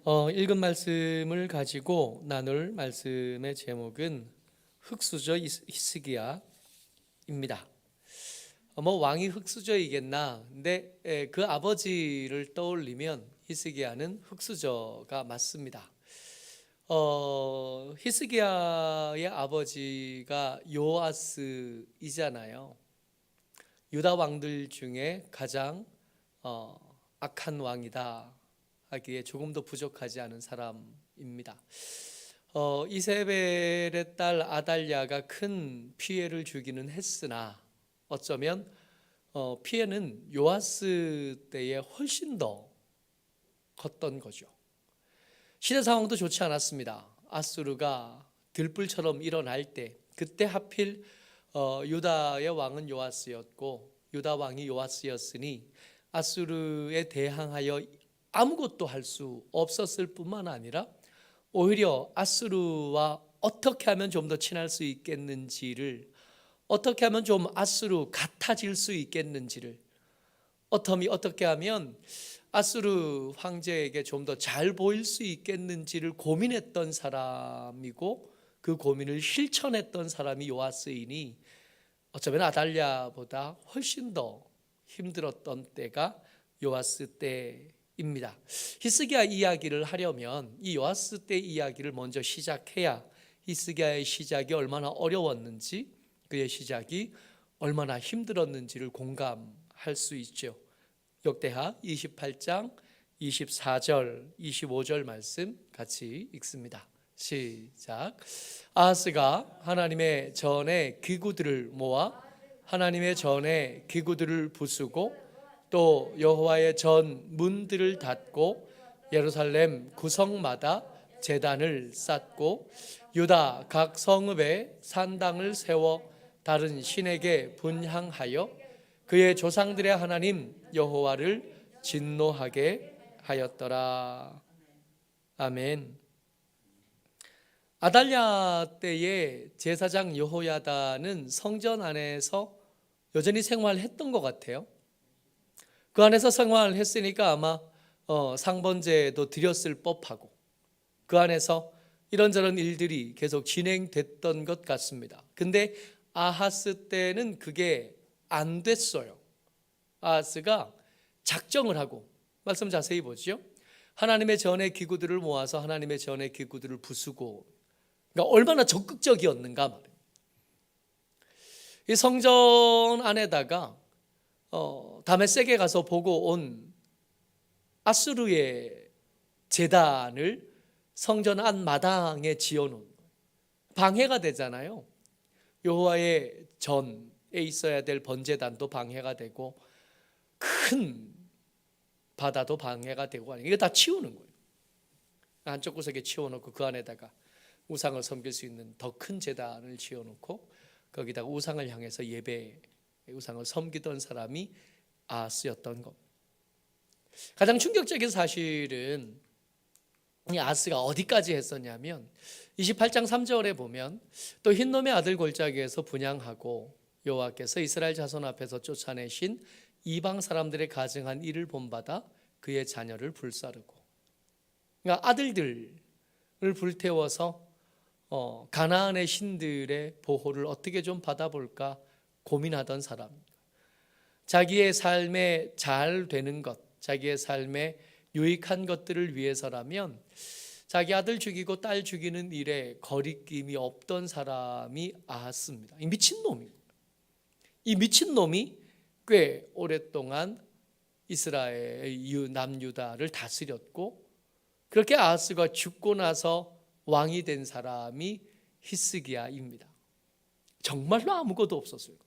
읽은 말씀을 가지고 나눌 말씀의 제목은 흙수저 히스기야입니다. 왕이 흙수저이겠나? 근데 그 아버지를 떠올리면 히스기야는 흙수저가 맞습니다. 히스기야의 아버지가 요아스이잖아요. 유다 왕들 중에 가장 악한 왕이다 하기에 조금도 부족하지 않은 사람입니다. 이세벨의 딸 아달랴가 큰 피해를 주기는 했으나 어쩌면 피해는 요아스 때에 훨씬 더 컸던 거죠. 시대 상황도 좋지 않았습니다. 아수르가 들불처럼 일어날 때 그때 하필 유다의 왕은 요아스였고 유다 왕이 요아스였으니 아수르에 대항하여 아무것도 할 수 없었을 뿐만 아니라 오히려 아수르와 어떻게 하면 좀 더 친할 수 있겠는지를, 어떻게 하면 좀 아수르 같아질 수 있겠는지를, 어떻게 하면 아수르 황제에게 좀 더 잘 보일 수 있겠는지를 고민했던 사람이고 그 고민을 실천했던 사람이 요아스이니 어쩌면 아달랴보다 훨씬 더 힘들었던 때가 요아스 때입니다. 히스기야 이야기를 하려면 이 요아스 때 이야기를 먼저 시작해야 히스기야의 시작이 얼마나 어려웠는지, 그의 시작이 얼마나 힘들었는지를 공감할 수 있죠. 역대하 28장 24절 25절 말씀 같이 읽습니다. 시작. 아하스가 하나님의 전에 기구들을 모아 하나님의 전에 기구들을 부수고 또 여호와의 전 문들을 닫고 예루살렘 구성마다 제단을 쌓고 유다 각 성읍에 산당을 세워 다른 신에게 분향하여 그의 조상들의 하나님 여호와를 진노하게 하였더라. 아멘. 아달랴 때의 제사장 여호야다는 성전 안에서 여전히 생활했던 것 같아요. 그 안에서 생활했으니까 아마 상번제도 드렸을 법하고 그 안에서 이런저런 일들이 계속 진행됐던 것 같습니다. 근데 아하스 때는 그게 안 됐어요. 아하스가 작정을 하고, 말씀 자세히 보죠. 하나님의 전의 기구들을 모아서 하나님의 전의 기구들을 부수고, 그러니까 얼마나 적극적이었는가 말이에요. 이 성전 안에다가 다메섹에 가서 보고 온 아수르의 제단을 성전 안 마당에 지어놓은 거예요. 방해가 되잖아요. 여호와의 전에 있어야 될 번제단도 방해가 되고 큰 바다도 방해가 되고, 이거 다 치우는 거예요. 한쪽 구석에 치워놓고 그 안에다가 우상을 섬길 수 있는 더 큰 제단을 지어놓고 거기다가 우상을 향해서 우상을 섬기던 사람이 아하스였던 겁니다. 가장 충격적인 사실은 이 아하스가 어디까지 했었냐면 28장 3절에 보면 또 흰놈의 아들 골짜기에서 분향하고 여호와께서 이스라엘 자손 앞에서 쫓아내신 이방 사람들의 가증한 일을 본받아 그의 자녀를 불사르고, 그러니까 아들들을 불태워서 가나안의 신들의 보호를 어떻게 좀 받아볼까 고민하던 사람입니다. 자기의 삶에 잘 되는 것, 자기의 삶에 유익한 것들을 위해서라면 자기 아들 죽이고 딸 죽이는 일에 거리낌이 없던 사람이 아하스입니다. 이 미친놈이에요. 이 미친놈이 꽤 오랫동안 이스라엘 남유다를 다스렸고, 그렇게 아하스가 죽고 나서 왕이 된 사람이 히스기야입니다. 정말로 아무것도 없었어요.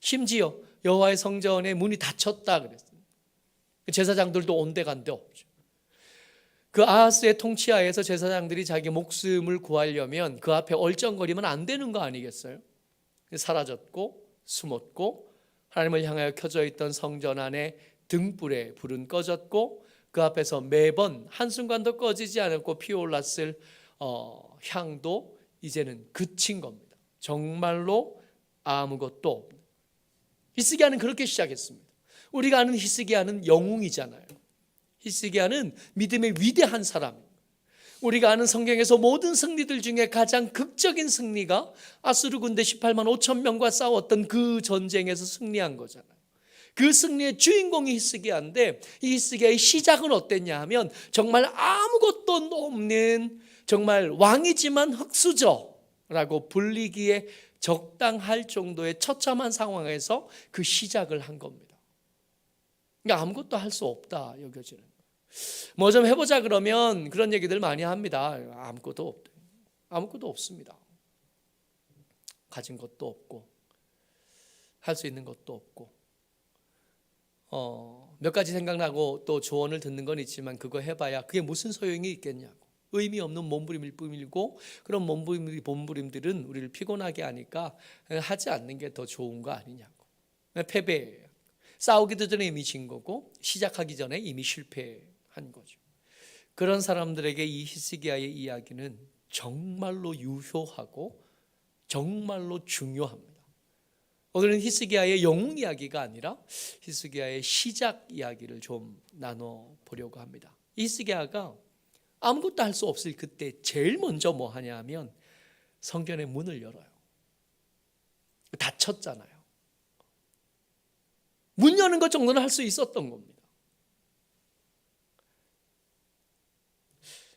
심지어 여호와의 성전의 문이 닫혔다 그랬어요. 제사장들도 온데간데 없죠. 그 아하스의 통치하에서 제사장들이 자기 목숨을 구하려면 그 앞에 얼쩡거리면 안 되는 거 아니겠어요? 사라졌고 숨었고, 하나님을 향하여 켜져 있던 성전 안에 등불에 불은 꺼졌고, 그 앞에서 매번 한순간도 꺼지지 않았고 피어올랐을 향도 이제는 그친 겁니다. 정말로 아무것도 없는. 히스기야는 그렇게 시작했습니다. 우리가 아는 히스기야는 영웅이잖아요. 히스기야는 믿음의 위대한 사람입니다. 우리가 아는 성경에서 모든 승리들 중에 가장 극적인 승리가 아수르 군대 18만 5천 명과 싸웠던 그 전쟁에서 승리한 거잖아요. 그 승리의 주인공이 히스기야인데, 이 히스기야의 시작은 어땠냐 하면 정말 아무것도 없는, 정말 왕이지만 흙수저라고 불리기에 적당할 정도의 처참한 상황에서 그 시작을 한 겁니다. 그러니까 아무것도 할 수 없다 여겨지는. 뭐 좀 해보자 그러면 그런 얘기들 많이 합니다. 아무것도 없대. 아무것도 없습니다. 가진 것도 없고 할 수 있는 것도 없고, 몇 가지 생각나고 또 조언을 듣는 건 있지만 그거 해봐야 그게 무슨 소용이 있겠냐고. 의미 없는 몸부림일 뿐이고, 그런 몸부림들은 우리를 피곤하게 하니까 하지 않는 게 더 좋은 거 아니냐고. 패배예요. 싸우기도 전에 이미 진 거고 시작하기 전에 이미 실패한 거죠. 그런 사람들에게 이 히스기야의 이야기는 정말로 유효하고 정말로 중요합니다. 오늘은 히스기야의 영웅 이야기가 아니라 히스기야의 시작 이야기를 좀 나눠보려고 합니다. 히스기야가 아무것도 할 수 없을 그때 제일 먼저 뭐 하냐 하면 성전의 문을 열어요. 닫혔잖아요. 문 여는 것 정도는 할 수 있었던 겁니다.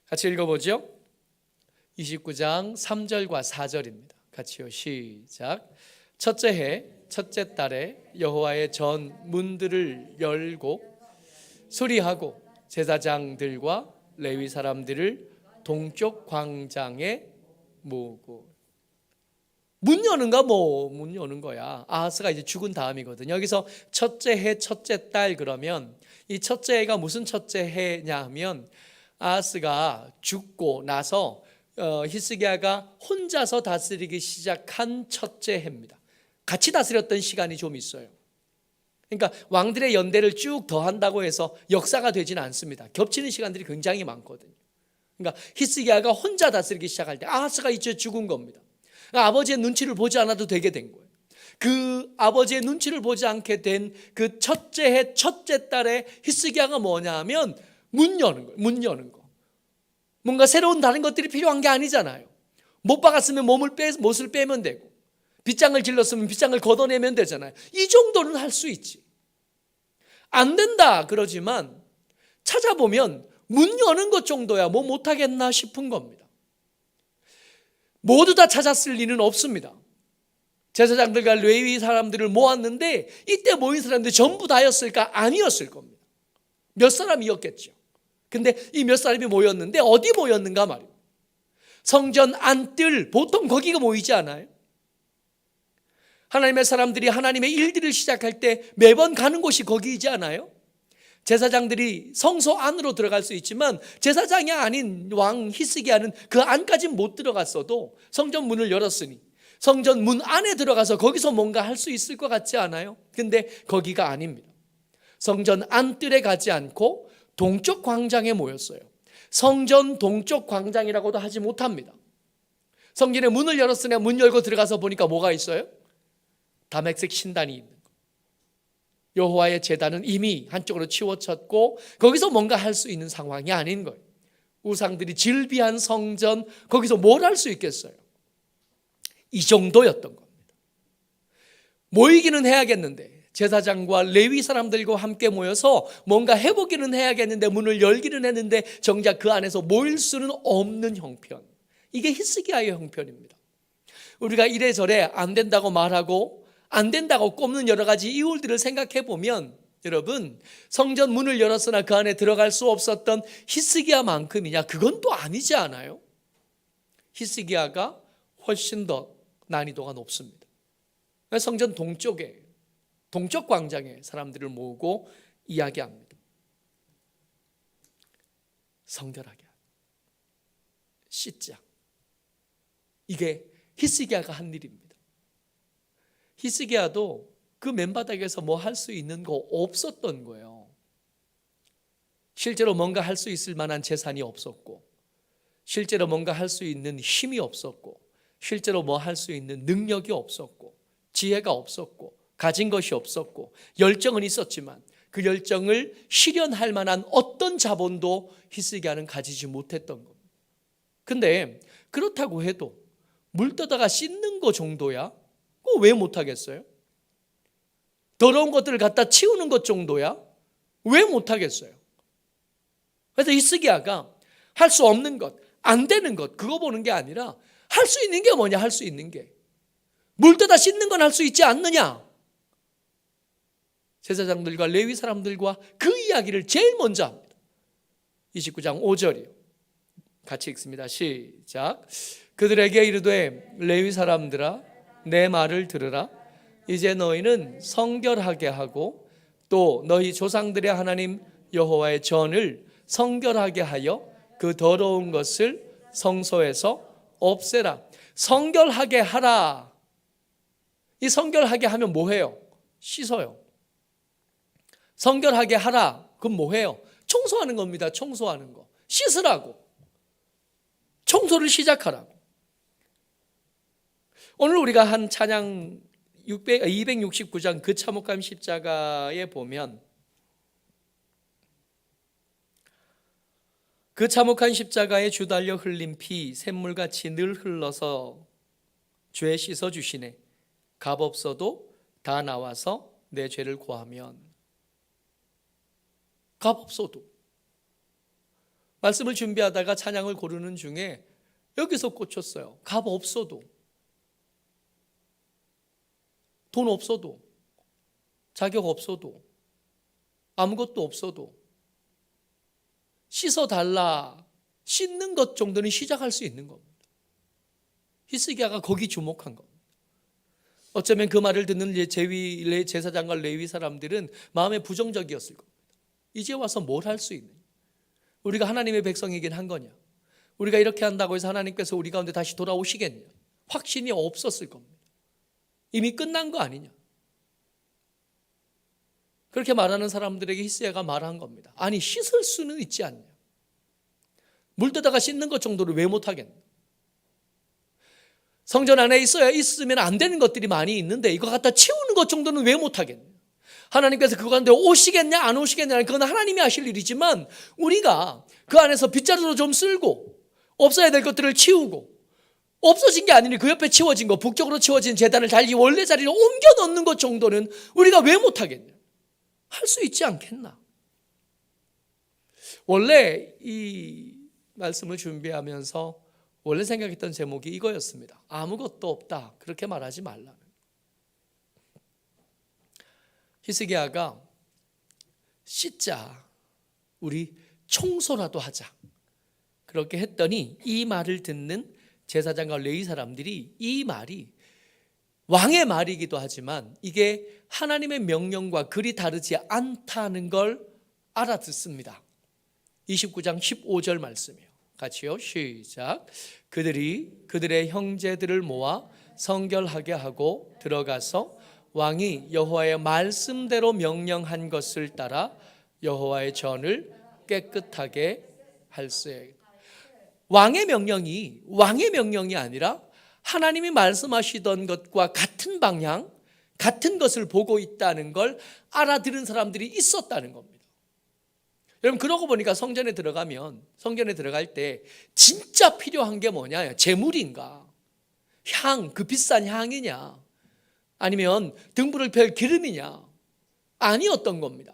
같이 읽어보죠. 29장 3절과 4절입니다. 같이요. 시작. 첫째 해 첫째 달에 여호와의 전 문들을 열고 수리하고 제사장들과 레위 사람들을 동쪽 광장에 모으고. 문 여는가? 문 여는 거야. 아하스가 이제 죽은 다음이거든요. 여기서 첫째 해 첫째 달 그러면 이 첫째 해가 무슨 첫째 해냐 하면 아하스가 죽고 나서 히스기야가 혼자서 다스리기 시작한 첫째 해입니다. 같이 다스렸던 시간이 좀 있어요. 그러니까 왕들의 연대를 쭉 더한다고 해서 역사가 되지는 않습니다. 겹치는 시간들이 굉장히 많거든요. 그러니까 히스기야가 혼자 다스리기 시작할 때 아하스가 이제 죽은 겁니다. 그러니까 아버지의 눈치를 보지 않아도 되게 된 거예요. 그 아버지의 눈치를 보지 않게 된 그 첫째 해 첫째 달에 히스기야가 뭐냐 하면 문 여는 거예요. 문 여는 거. 뭔가 새로운 다른 것들이 필요한 게 아니잖아요. 못 박았으면 못을 빼면 되고, 빗장을 질렀으면 빗장을 걷어내면 되잖아요. 이 정도는 할 수 있지. 안 된다 그러지만 찾아보면 문 여는 것 정도야 뭐 못하겠나 싶은 겁니다. 모두 다 찾았을 리는 없습니다. 제사장들과 레위 사람들을 모았는데 이때 모인 사람들이 전부 다였을까? 아니었을 겁니다. 몇 사람이었겠죠. 근데 이 몇 사람이 모였는데 어디 모였는가 말이에요. 성전 안뜰, 보통 거기가 모이지 않아요? 하나님의 사람들이 하나님의 일들을 시작할 때 매번 가는 곳이 거기이지 않아요? 제사장들이 성소 안으로 들어갈 수 있지만 제사장이 아닌 왕 히스기야는 그 안까지는 못 들어갔어도 성전 문을 열었으니 성전 문 안에 들어가서 거기서 뭔가 할 수 있을 것 같지 않아요? 근데 거기가 아닙니다. 성전 안뜰에 가지 않고 동쪽 광장에 모였어요. 성전 동쪽 광장이라고도 하지 못합니다. 성전의 문을 열었으나 문 열고 들어가서 보니까 뭐가 있어요? 다메섹 신단이 있는 거예요. 여호와의 제단은 이미 한쪽으로 치워졌고 거기서 뭔가 할 수 있는 상황이 아닌 거예요. 우상들이 질비한 성전, 거기서 뭘 할 수 있겠어요? 이 정도였던 겁니다. 모이기는 해야겠는데, 제사장과 레위 사람들과 함께 모여서 뭔가 해보기는 해야겠는데, 문을 열기는 했는데 정작 그 안에서 모일 수는 없는 형편. 이게 히스기야의 형편입니다. 우리가 이래저래 안 된다고 말하고 안 된다고 꼽는 여러 가지 이유들을 생각해 보면, 여러분, 성전 문을 열었으나 그 안에 들어갈 수 없었던 히스기야만큼이냐? 그건 또 아니지 않아요? 히스기야가 훨씬 더 난이도가 높습니다. 성전 동쪽에, 동쪽 광장에 사람들을 모으고 이야기합니다. 성결하게 씻자. 이게 히스기야가 한 일입니다. 히스기야도 그 맨바닥에서 뭐 할 수 있는 거 없었던 거예요. 실제로 뭔가 할 수 있을 만한 재산이 없었고, 실제로 뭔가 할 수 있는 힘이 없었고, 실제로 뭐 할 수 있는 능력이 없었고, 지혜가 없었고, 가진 것이 없었고, 열정은 있었지만 그 열정을 실현할 만한 어떤 자본도 히스기야는 가지지 못했던 겁니다. 근데 그렇다고 해도 물 떠다가 씻는 거 정도야? 그거 왜 못하겠어요? 더러운 것들을 갖다 치우는 것 정도야? 왜 못하겠어요? 그래서 히스기야가 할 수 없는 것, 안 되는 것, 그거 보는 게 아니라 할 수 있는 게 뭐냐? 할 수 있는 게. 물 떠다 씻는 건 할 수 있지 않느냐? 제사장들과 레위 사람들과 그 이야기를 제일 먼저 합니다. 29장 5절이요. 같이 읽습니다. 시작. 그들에게 이르되 레위 사람들아 내 말을 들으라. 이제 너희는 성결하게 하고 또 너희 조상들의 하나님 여호와의 전을 성결하게 하여 그 더러운 것을 성소에서 없애라. 성결하게 하라. 이 성결하게 하면 뭐해요? 씻어요. 성결하게 하라. 그럼 뭐해요? 청소하는 겁니다. 청소하는 거. 씻으라고. 청소를 시작하라고. 오늘 우리가 한 찬양 269장 그 참혹한 십자가에 보면 그 참혹한 십자가에 주달려 흘린 피 샘물같이 늘 흘러서 죄 씻어주시네. 값없어도 다 나와서 내 죄를 고하면. 값없어도. 말씀을 준비하다가 찬양을 고르는 중에 여기서 꽂혔어요. 값없어도. 돈 없어도, 자격 없어도, 아무것도 없어도 씻어달라, 씻는 것 정도는 시작할 수 있는 겁니다. 히스기야가 거기 주목한 겁니다. 어쩌면 그 말을 듣는 제사장과 레위 사람들은 마음에 부정적이었을 겁니다. 이제 와서 뭘 할 수 있느냐? 우리가 하나님의 백성이긴 한 거냐? 우리가 이렇게 한다고 해서 하나님께서 우리 가운데 다시 돌아오시겠냐? 확신이 없었을 겁니다. 이미 끝난 거 아니냐? 그렇게 말하는 사람들에게 히스기야가 말한 겁니다. 아니 씻을 수는 있지 않냐? 물 떠다가 씻는 것 정도를 왜 못하겠냐? 성전 안에 있으면 안 되는 것들이 많이 있는데 이거 갖다 치우는 것 정도는 왜 못하겠냐? 하나님께서 그거 가운데 오시겠냐 안 오시겠냐 그건 하나님이 하실 일이지만 우리가 그 안에서 빗자루로 좀 쓸고 없어야 될 것들을 치우고 없어진 게 아니니 그 옆에 치워진 거 북쪽으로 치워진 제단을 달리 원래 자리로 옮겨 넣는 것 정도는 우리가 왜 못하겠냐? 할 수 있지 않겠나? 원래 이 말씀을 준비하면서 원래 생각했던 제목이 이거였습니다. 아무것도 없다 그렇게 말하지 말라는. 히스기야가 씻자, 우리 청소라도 하자 그렇게 했더니 이 말을 듣는 제사장과 레위 사람들이 이 말이 왕의 말이기도 하지만 이게 하나님의 명령과 그리 다르지 않다는 걸 알아듣습니다. 29장 15절 말씀이에요. 같이요. 시작. 그들이 그들의 형제들을 모아 성결하게 하고 들어가서 왕이 여호와의 말씀대로 명령한 것을 따라 여호와의 전을 깨끗하게 할세. 왕의 명령이 아니라 하나님이 말씀하시던 것과 같은 방향, 같은 것을 보고 있다는 걸 알아들은 사람들이 있었다는 겁니다. 여러분 그러고 보니까 성전에 들어갈 때 진짜 필요한 게 뭐냐? 재물인가? 그 비싼 향이냐? 아니면 등불을 펼 기름이냐? 아니었던 겁니다.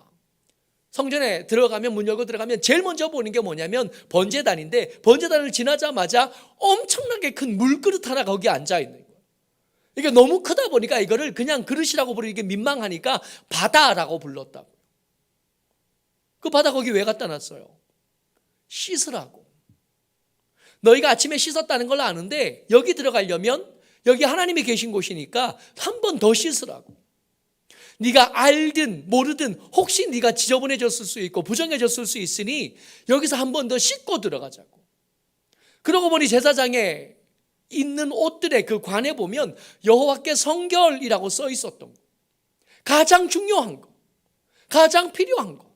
성전에 들어가면 문 열고 들어가면 제일 먼저 보는 게 뭐냐면 번제단인데 번제단을 지나자마자 엄청나게 큰 물그릇 하나 거기 앉아 있는 거예요. 이게 너무 크다 보니까 이거를 그냥 그릇이라고 부르기 민망하니까 바다라고 불렀다고. 그 바다 거기 왜 갖다 놨어요? 씻으라고. 너희가 아침에 씻었다는 걸 아는데 여기 들어가려면 여기 하나님이 계신 곳이니까 한 번 더 씻으라고. 네가 알든 모르든 혹시 네가 지저분해졌을 수 있고 부정해졌을 수 있으니 여기서 한 번 더 씻고 들어가자고. 그러고 보니 제사장에 있는 옷들의 그 관에 보면 여호와께 성결이라고 써 있었던 거. 가장 중요한 거, 가장 필요한 거,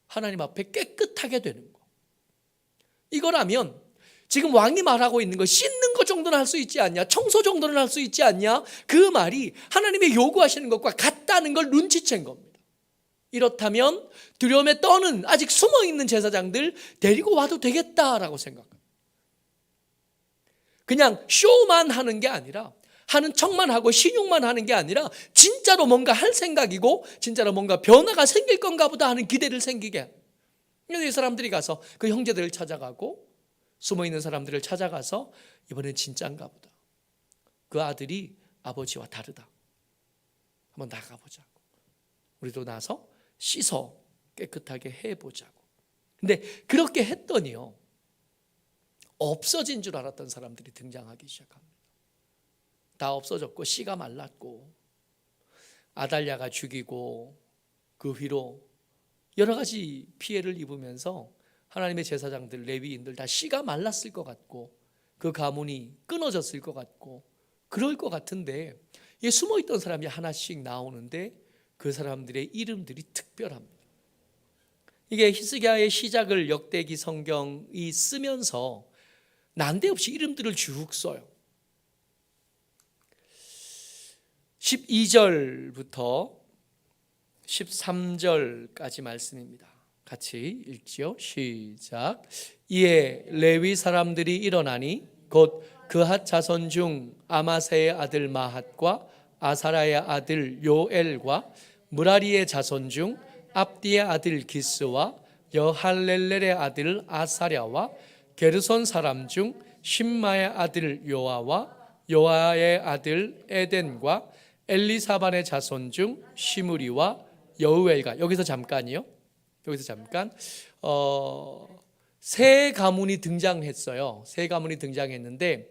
하나님 앞에 깨끗하게 되는 거. 이거라면 지금 왕이 말하고 있는 거 씻는 것 정도는 할 수 있지 않냐? 청소 정도는 할 수 있지 않냐? 그 말이 하나님의 요구하시는 것과 같다는 걸 눈치챈 겁니다. 이렇다면 두려움에 떠는 아직 숨어있는 제사장들 데리고 와도 되겠다라고 생각합니다. 그냥 쇼만 하는 게 아니라, 하는 척만 하고 신용만 하는 게 아니라 진짜로 뭔가 할 생각이고 진짜로 뭔가 변화가 생길 건가 보다 하는 기대를 생기게. 그래서 이 사람들이 가서 그 형제들을 찾아가고 숨어있는 사람들을 찾아가서 이번엔 진짜인가 보다. 그 아들이 아버지와 다르다. 한번 나가보자고. 우리도 나서 씻어 깨끗하게 해보자고. 근데 그렇게 했더니요, 없어진 줄 알았던 사람들이 등장하기 시작합니다. 다 없어졌고 씨가 말랐고 아달랴가 죽이고 그 위로 여러 가지 피해를 입으면서 하나님의 제사장들, 레위인들 다 씨가 말랐을 것 같고 그 가문이 끊어졌을 것 같고 그럴 것 같은데, 숨어있던 사람이 하나씩 나오는데 그 사람들의 이름들이 특별합니다. 이게 히스기야의 시작을 역대기 성경이 쓰면서 난데없이 이름들을 쭉 써요. 12절부터 13절까지 말씀입니다. 같이 읽지요. 시작. 이에 레위 사람들이 일어나니 곧 그핫 자손 중 아마세의 아들 마핫과 아사라의 아들 요엘과 무라리의 자손 중 압디의 아들 기스와 여할렐렐의 아들 아사랴와 게르손 사람 중 심마의 아들 요아와 요아의 아들 에덴과 엘리사반의 자손 중 시므리와 여우엘과, 여기서 잠깐이요. 여기서 잠깐 세 가문이 등장했어요. 세 가문이 등장했는데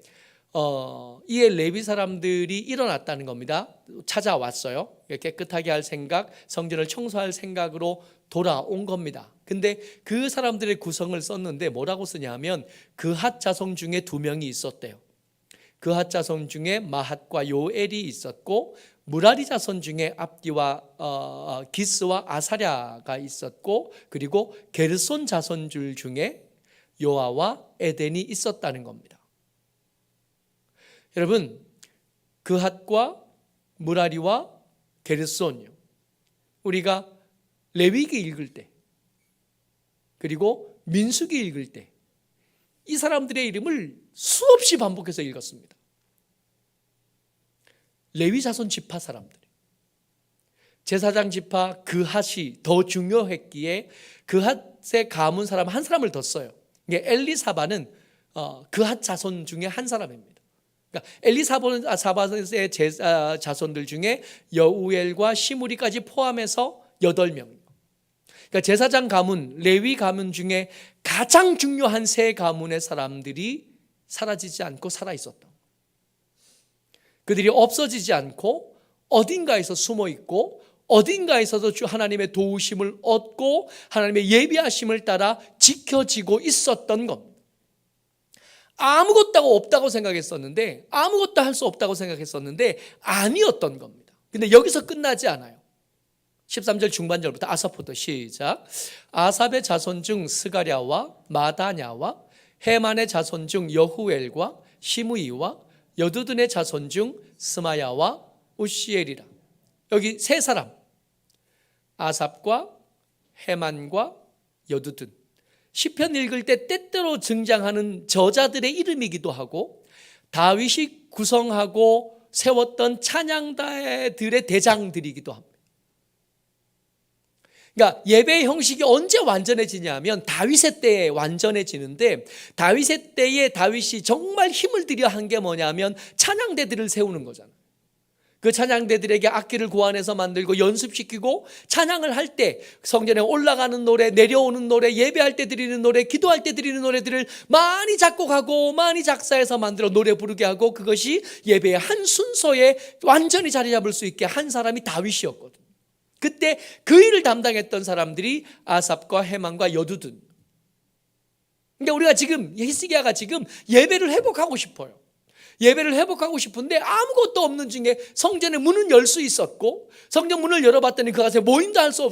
이에 레위 사람들이 일어났다는 겁니다. 찾아왔어요. 깨끗하게 할 생각, 성전을 청소할 생각으로 돌아온 겁니다. 근데 그 사람들의 구성을 썼는데 뭐라고 쓰냐면 그핫 자손 중에 2명이 있었대요. 그핫 자손 중에 마핫과 요엘이 있었고, 무라리 자손 중에 압디와 기스와 아사랴가 있었고, 그리고 게르손 자손들 중에 요아와 에덴이 있었다는 겁니다. 여러분, 그핫과 무라리와 게르손이요, 우리가 레위기 읽을 때 그리고 민수기 읽을 때 이 사람들의 이름을 수없이 반복해서 읽었습니다. 레위 자손 지파 사람들, 제사장 지파 그핫이 더 중요했기에 그핫의 가문 사람 한 사람을 더 써요. 엘리사반은 그핫 자손 중에 한 사람입니다. 그러니까 엘리사반의 자손들 중에 여우엘과 시므리까지 포함해서 8명. 그러니까 제사장 가문, 레위 가문 중에 가장 중요한 세 가문의 사람들이 사라지지 않고 살아 있었다. 그들이 없어지지 않고 어딘가에서 숨어 있고 어딘가에서도 주 하나님의 도우심을 얻고 하나님의 예비하심을 따라 지켜지고 있었던 겁니다. 아무것도 없다고 생각했었는데, 아무것도 할 수 없다고 생각했었는데 아니었던 겁니다. 근데 여기서 끝나지 않아요. 13절 중반절부터 아삽부터 시작. 아삽의 자손 중 스가랴와 마다냐와 헤만의 자손 중 여후엘과 시므이와 여두둔의 자손 중 스마야와 우시엘이라. 여기 세 사람, 아삽과 헤만과 여두둔. 시편 읽을 때 때때로 등장하는 저자들의 이름이기도 하고 다윗이 구성하고 세웠던 찬양단들의 대장들이기도 합니다. 그러니까 예배의 형식이 언제 완전해지냐면 다윗의 때에 완전해지는데, 다윗의 때에 다윗이 정말 힘을 들여 한 게 뭐냐면 찬양대들을 세우는 거잖아요. 그 찬양대들에게 악기를 고안해서 만들고 연습시키고 찬양을 할 때 성전에 올라가는 노래, 내려오는 노래, 예배할 때 드리는 노래, 기도할 때 드리는 노래들을 많이 작곡하고 많이 작사해서 만들어 노래 부르게 하고, 그것이 예배의 한 순서에 완전히 자리 잡을 수 있게 한 사람이 다윗이었거든요. 그때 그 일을 담당했던 사람들이 아삽과 헤만과 여두둔. 그러니까 우리가 지금 히스기야가 지금 예배를 회복하고 싶어요. 예배를 회복하고 싶은데 아무것도 없는 중에 성전의 문은 열 수 있었고, 성전 문을 열어봤더니 그 가서 모임도 할 수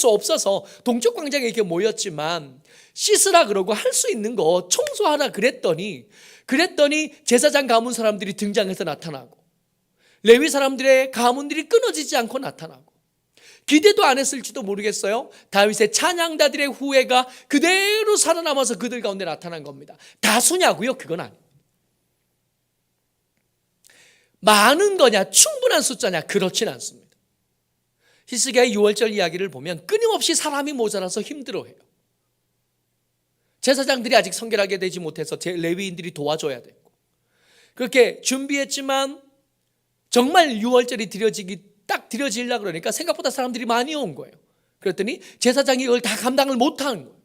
없어서 동쪽 광장에 이렇게 모였지만, 씻으라 그러고 할 수 있는 거 청소하라 그랬더니 제사장 가문 사람들이 등장해서 나타나고, 레위 사람들의 가문들이 끊어지지 않고 나타나고, 기대도 안 했을지도 모르겠어요. 다윗의 찬양자들의 후예가 그대로 살아남아서 그들 가운데 나타난 겁니다. 다수냐고요? 그건 아니에요. 많은 거냐, 충분한 숫자냐, 그렇진 않습니다. 히스기야의 6월절 이야기를 보면 끊임없이 사람이 모자라서 힘들어해요. 제사장들이 아직 성결하게 되지 못해서 레위인들이 도와줘야 되고, 그렇게 준비했지만 정말 6월절이 드려지려고 그러니까 생각보다 사람들이 많이 온 거예요. 그랬더니 제사장이 이걸 다 감당을 못하는 거예요.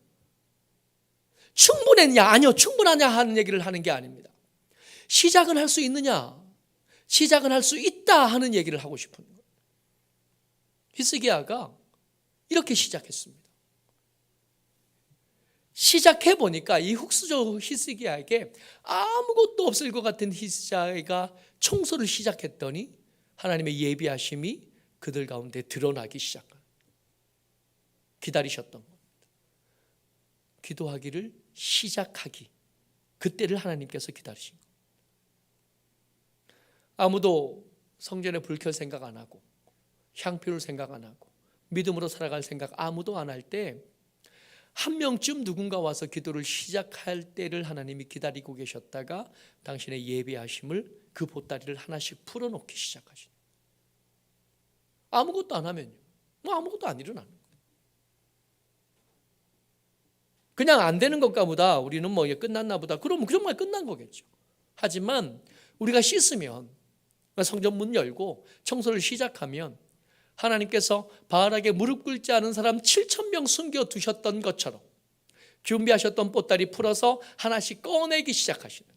충분했냐? 아니요, 충분하냐 하는 얘기를 하는 게 아닙니다. 시작은 할 수 있느냐? 시작은 할 수 있다 하는 얘기를 하고 싶은 거예요. 히스기야가 이렇게 시작했습니다. 시작해보니까 이 흑수저 히스기야에게 아무것도 없을 것 같은 히스기야가 청소를 시작했더니 하나님의 예비하심이 그들 가운데 드러나기 시작한, 기다리셨던 겁니다. 기도하기를 시작하기, 그때를 하나님께서 기다리신 겁니다. 아무도 성전에 불 켤 생각 안 하고, 향표를 생각 안 하고, 믿음으로 살아갈 생각 아무도 안 할 때 한 명쯤 누군가 와서 기도를 시작할 때를 하나님이 기다리고 계셨다가 당신의 예비하심을, 그 보따리를 하나씩 풀어놓기 시작하신. 아무것도 안 하면요, 아무것도 안 일어나는 거예요. 그냥 안 되는 것가 보다 우리는 이게 끝났나 보다, 그러면 정말 끝난 거겠죠. 하지만 우리가 씻으면, 성전 문 열고 청소를 시작하면 하나님께서 바알에게 무릎 꿇지 않은 사람 7,000명 숨겨두셨던 것처럼 준비하셨던 보따리 풀어서 하나씩 꺼내기 시작하시는.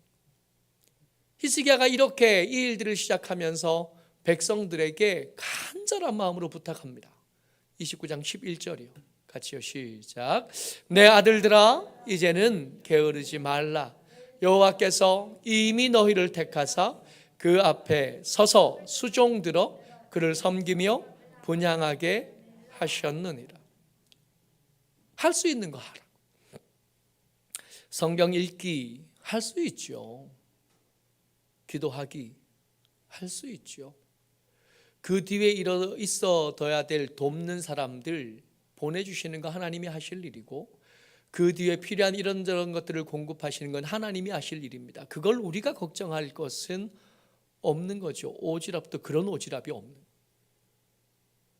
히스기야가 이렇게 이 일들을 시작하면서 백성들에게 간절한 마음으로 부탁합니다. 29장 11절이요. 같이요, 시작. 내 아들들아, 이제는 게으르지 말라. 여호와께서 이미 너희를 택하사 그 앞에 서서 수종들어 그를 섬기며 분향하게 하셨느니라. 할 수 있는 거 하라. 성경 읽기 할 수 있죠. 기도하기 할 수 있죠. 그 뒤에 있어둬야 될 돕는 사람들 보내주시는 거 하나님이 하실 일이고, 그 뒤에 필요한 이런저런 것들을 공급하시는 건 하나님이 하실 일입니다. 그걸 우리가 걱정할 것은 없는 거죠. 오지랖도 그런 오지랖이 없는.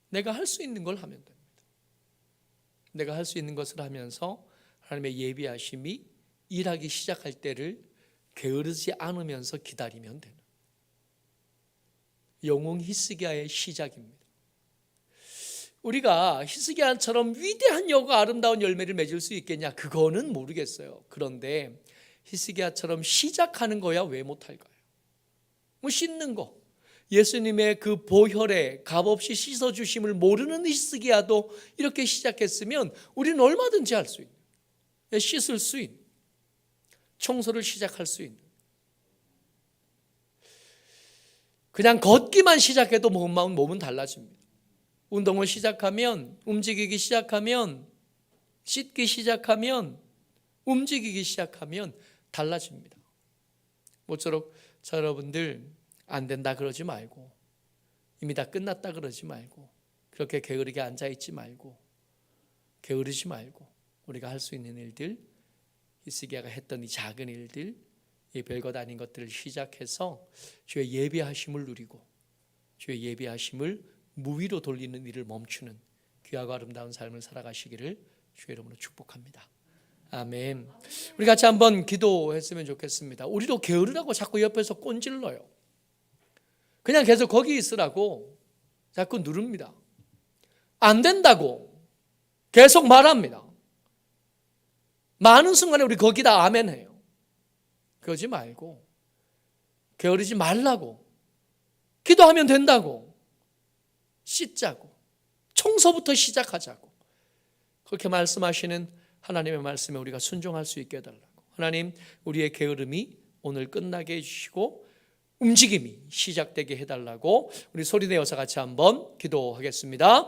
내가 할 수 있는 걸 하면 됩니다. 내가 할 수 있는 것을 하면서 하나님의 예비하심이 일하기 시작할 때를 게으르지 않으면서 기다리면 되는 영웅 히스기야의 시작입니다. 우리가 히스기야처럼 위대한 여고 아름다운 열매를 맺을 수 있겠냐? 그거는 모르겠어요. 그런데 히스기야처럼 시작하는 거야 왜 못할까요? 씻는 거, 예수님의 그 보혈에 값없이 씻어주심을 모르는 히스기야도 이렇게 시작했으면 우리는 얼마든지 할 수 있는, 씻을 수 있는, 청소를 시작할 수 있는, 그냥 걷기만 시작해도 몸은 달라집니다. 운동을 시작하면, 움직이기 시작하면, 씻기 시작하면, 움직이기 시작하면 달라집니다. 모쪼록 자, 여러분들 안 된다 그러지 말고, 이미 다 끝났다 그러지 말고, 그렇게 게으르게 앉아있지 말고, 게으르지 말고, 우리가 할 수 있는 일들, 히스기야가 했던 이 작은 일들, 이 별것 아닌 것들을 시작해서 주의 예비하심을 누리고 주의 예비하심을 무위로 돌리는 일을 멈추는 귀하고 아름다운 삶을 살아가시기를 주의 이름으로 축복합니다. 아멘. 우리 같이 한번 기도했으면 좋겠습니다. 우리도 게으르라고 자꾸 옆에서 꼰질러요. 그냥 계속 거기 있으라고 자꾸 누릅니다. 안 된다고 계속 말합니다. 많은 순간에 우리 거기다 아멘해요. 그러지 말고, 게으르지 말라고, 기도하면 된다고, 씻자고, 청소부터 시작하자고, 그렇게 말씀하시는 하나님의 말씀에 우리가 순종할 수 있게 해달라고. 하나님, 우리의 게으름이 오늘 끝나게 해주시고 움직임이 시작되게 해달라고 우리 소리내어서 같이 한번 기도하겠습니다.